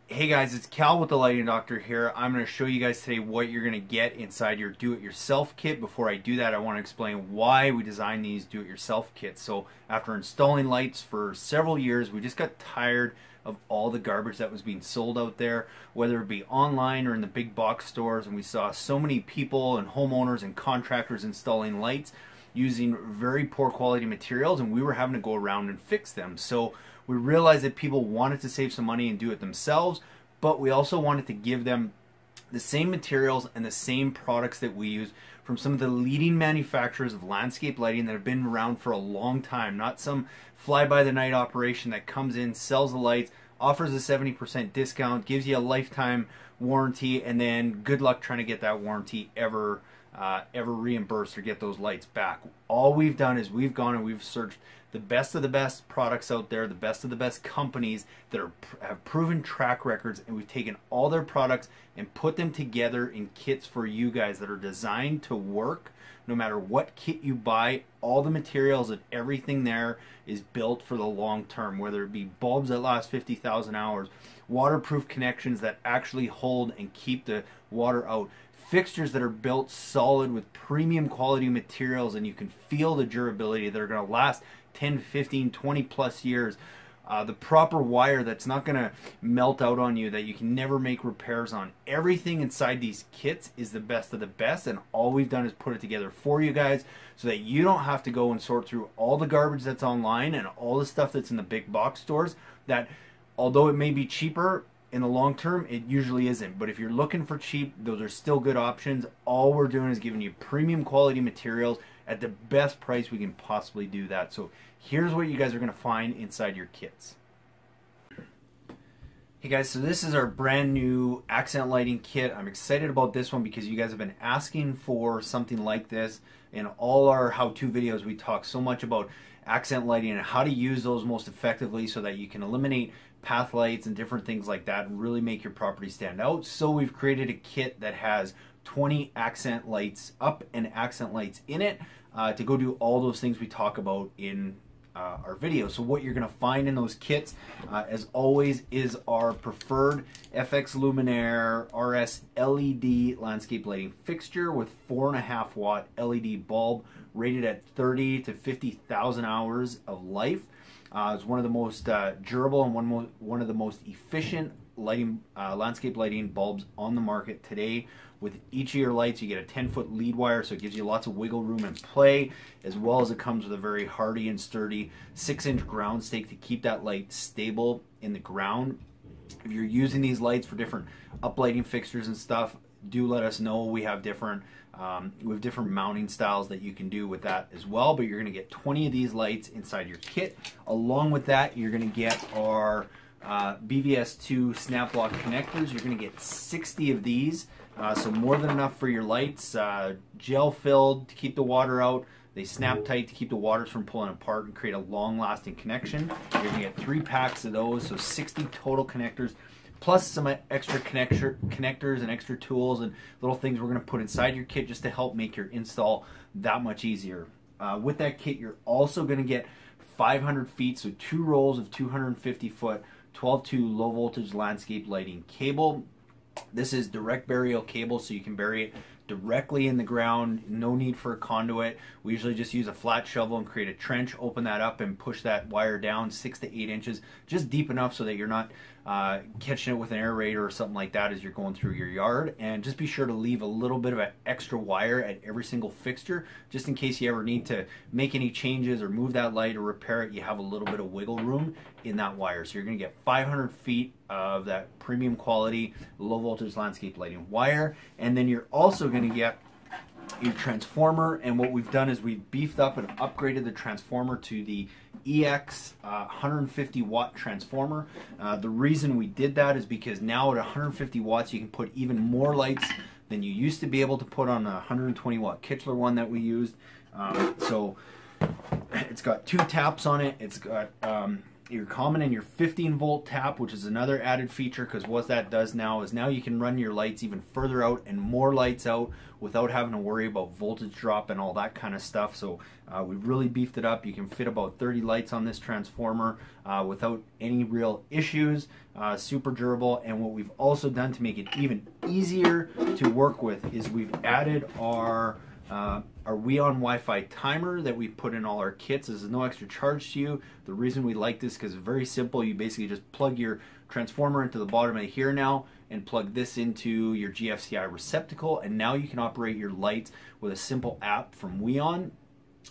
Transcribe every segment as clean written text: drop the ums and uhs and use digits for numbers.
Hey guys, it's Cal with the Lighting Doctor here. I'm going to show you guys today what you're going to get inside your do-it-yourself kit. Before I do that, I want to explain why we designed these do-it-yourself kits. So after installing lights for several years, we just got tired of all the garbage that was being sold out there, whether it be online or in the big box stores, and we saw so many people and homeowners and contractors installing lights using very poor quality materials, and we were having to go around and fix them. So we realized that people wanted to save some money and do it themselves, but we also wanted to give them the same materials and the same products that we use from some of the leading manufacturers of landscape lighting that have been around for a long time. Not some fly-by-the-night operation that comes in, sells the lights, offers a 70% discount, gives you a lifetime warranty, and then good luck trying to get that warranty ever reimbursed or get those lights back. All we've done is we've gone and we've searched the best of the best products out there, the best of the best companies that have proven track records, and we've taken all their products and put them together in kits for you guys that are designed to work no matter what kit you buy. All the materials and everything there is built for the long term, whether it be bulbs that last 50,000 hours, waterproof connections that actually hold and keep the water out, fixtures that are built solid with premium quality materials, and you can feel the durability that are going to last 10, 15, 20 plus years. The proper wire that's not going to melt out on you, that you can never make repairs on. Everything inside these kits is the best of the best, and all we've done is put it together for you guys so that you don't have to go and sort through all the garbage that's online and all the stuff that's in the big box stores that, although it may be cheaper, in the long term, it usually isn't. But if you're looking for cheap, those are still good options. All we're doing is giving you premium quality materials at the best price we can possibly do that. So here's what you guys are going to find inside your kits. Hey guys, so this is our brand new accent lighting kit. I'm excited about this one because you guys have been asking for something like this. In all our how-to videos, we talk so much about accent lighting and how to use those most effectively so that you can eliminate path lights and different things like that and really make your property stand out. So we've created a kit that has 20 accent lights up and accent lights in it to go do all those things we talk about in our video. So what you're going to find in those kits, as always, is our preferred FX Luminaire RS LED landscape lighting fixture with 4.5 watt LED bulb rated at 30 to 50,000 hours of life. It's one of the most durable and one of the most efficient lighting landscape lighting bulbs on the market today. With each of your lights, you get a 10-foot lead wire, so it gives you lots of wiggle room and play, as well as it comes with a very hardy and sturdy 6-inch ground stake to keep that light stable in the ground. If you're using these lights for different uplighting fixtures and stuff, do let us know. We have different mounting styles that you can do with that as well, but you're going to get 20 of these lights inside your kit. Along with that, you're going to get our BVS2 snap lock connectors. You're going to get 60 of these, so more than enough for your lights. Gel filled to keep the water out. They snap tight to keep the waters from pulling apart and create a long-lasting connection. You're going to get 3 packs of those, so 60 total connectors, plus some extra connectors and extra tools and little things we're going to put inside your kit just to help make your install that much easier. With that kit, you're also going to get 500 feet, so 2 rolls of 250 foot 12-2 low voltage landscape lighting cable. This is direct burial cable, so you can bury it directly in the ground. No need for a conduit. We usually just use a flat shovel and create a trench, open that up and push that wire down 6 to 8 inches, just deep enough so that you're not catching it with an aerator or something like that as you're going through your yard. And just be sure to leave a little bit of an extra wire at every single fixture, just in case you ever need to make any changes or move that light or repair it. You have a little bit of wiggle room in that wire. So you're going to get 500 feet of that premium quality low voltage landscape lighting wire, and then you're also going to get your transformer. And what we've done is we've beefed up and upgraded the transformer to the EX 150 watt transformer. The reason we did that is because now at 150 watts you can put even more lights than you used to be able to put on a 120 watt Kichler one that we used. So it's got 2 taps on it. It's got your common and your 15-volt tap, which is another added feature, because what that does now is now you can run your lights even further out and more lights out without having to worry about voltage drop and all that kind of stuff. So we've really beefed it up. You can fit about 30 lights on this transformer without any real issues. Super durable. And what we've also done to make it even easier to work with is we've added our WiOn Wi-Fi timer that we put in all our kits. This is no extra charge to you. The reason we like this because it's very simple. You basically just plug your transformer into the bottom of here now and plug this into your GFCI receptacle, and now you can operate your lights with a simple app from WiOn.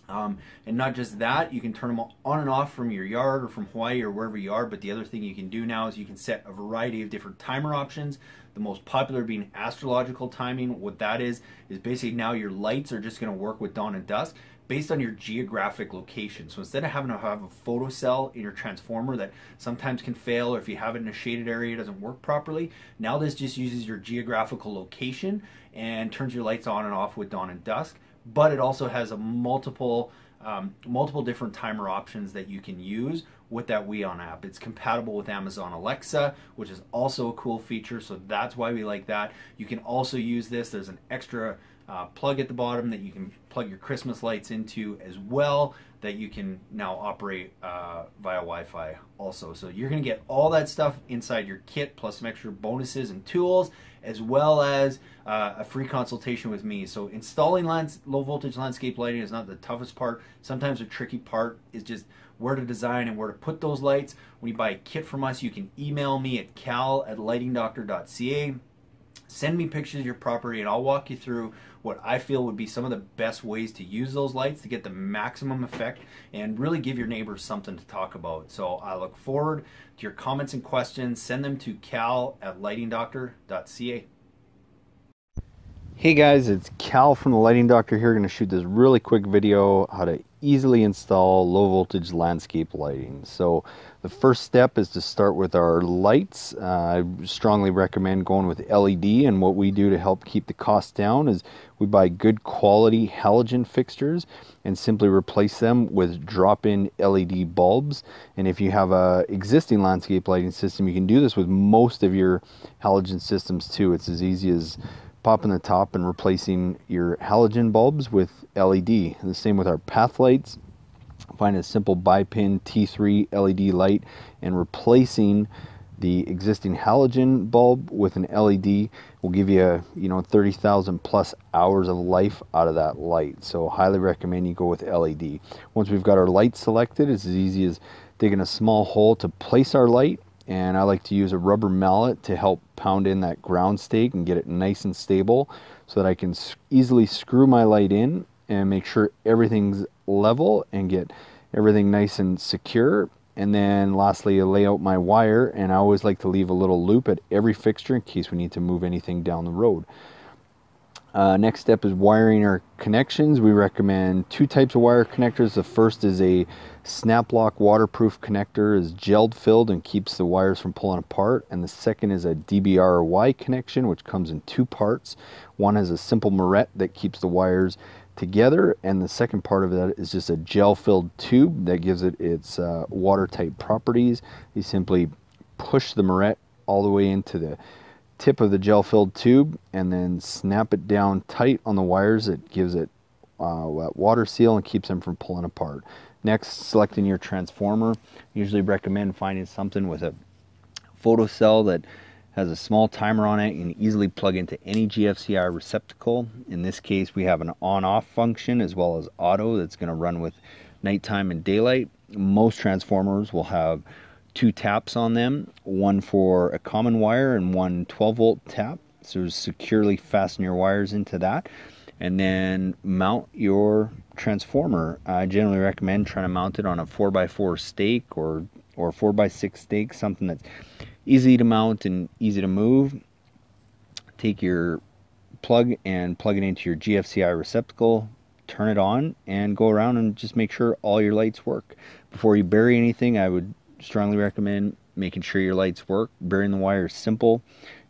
And not just that, you can turn them on and off from your yard or from Hawaii or wherever you are, but the other thing you can do now is you can set a variety of different timer options, the most popular being astrological timing. What that is basically now your lights are just going to work with dawn and dusk based on your geographic location. So instead of having to have a photocell in your transformer that sometimes can fail, or if you have it in a shaded area it doesn't work properly, now this just uses your geographical location and turns your lights on and off with dawn and dusk. But it also has a multiple different timer options that you can use with that WiOn app. It's compatible with Amazon Alexa, which is also a cool feature, so that's why we like that. You can also use this. There's an extra plug at the bottom that you can plug your Christmas lights into as well, that you can now operate via Wi-Fi also. So you're going to get all that stuff inside your kit, plus some extra bonuses and tools, as well as a free consultation with me. So installing low voltage landscape lighting is not the toughest part. Sometimes the tricky part is just where to design and where to put those lights. When you buy a kit from us, you can email me at cal@lightingdoctor.ca. Send me pictures of your property and I'll walk you through what I feel would be some of the best ways to use those lights to get the maximum effect and really give your neighbors something to talk about. So I look forward to your comments and questions. Send them to cal@lightingdoctor.ca. Hey guys, it's Cal from the Lighting Doctor here. Going to shoot this really quick video how to easily install low voltage landscape lighting. So the first step is to start with our lights. I strongly recommend going with LED, and what we do to help keep the cost down is we buy good quality halogen fixtures and simply replace them with drop-in LED bulbs. And if you have a existing landscape lighting system, you can do this with most of your halogen systems too. It's as easy as popping the top and replacing your halogen bulbs with LED. And the same with our path lights. Find a simple bi-pin T3 LED light and replacing the existing halogen bulb with an LED will give you 30,000 plus hours of life out of that light. So highly recommend you go with LED. Once we've got our light selected, it's as easy as digging a small hole to place our light. And I like to use a rubber mallet to help pound in that ground stake and get it nice and stable so that I can easily screw my light in and make sure everything's level and get everything nice and secure. And then lastly, I lay out my wire, and I always like to leave a little loop at every fixture in case we need to move anything down the road. Next step is wiring our connections. We recommend two types of wire connectors. The first is a snap lock waterproof connector, is gel filled and keeps the wires from pulling apart. And the second is a DBRY connection, which comes in two parts. One has a simple moret that keeps the wires together, and the second part of that is just a gel filled tube that gives it its watertight properties. You simply push the moret all the way into the tip of the gel filled tube and then snap it down tight on the wires. It gives it that water seal and keeps them from pulling apart. Next, selecting your transformer. Usually recommend finding something with a photocell that has a small timer on it and easily plug into any GFCI receptacle. In this case, we have an on-off function as well as auto that's going to run with nighttime and daylight. Most transformers will have two taps on them, one for a common wire and one 12-volt tap. So securely fasten your wires into that and then mount your transformer. I generally recommend trying to mount it on a 4x4 stake or 4x6 stake, something that's easy to mount and easy to move. Take your plug and plug it into your GFCI receptacle, turn it on, and go around and just make sure all your lights work. Before you bury anything, I would strongly recommend making sure your lights work. Burying the wire is simple.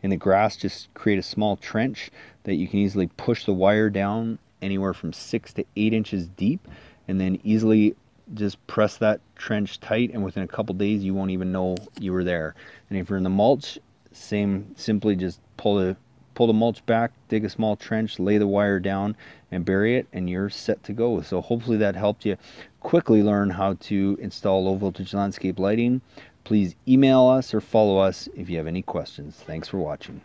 In the grass, just create a small trench that you can easily push the wire down anywhere from 6 to 8 inches deep, and then easily just press that trench tight, and within a couple days you won't even know you were there. And if you're in the mulch, simply just pull the mulch back, dig a small trench, lay the wire down and bury it, and you're set to go. So hopefully that helped you quickly learn how to install low voltage landscape lighting. Please email us or follow us if you have any questions. Thanks for watching.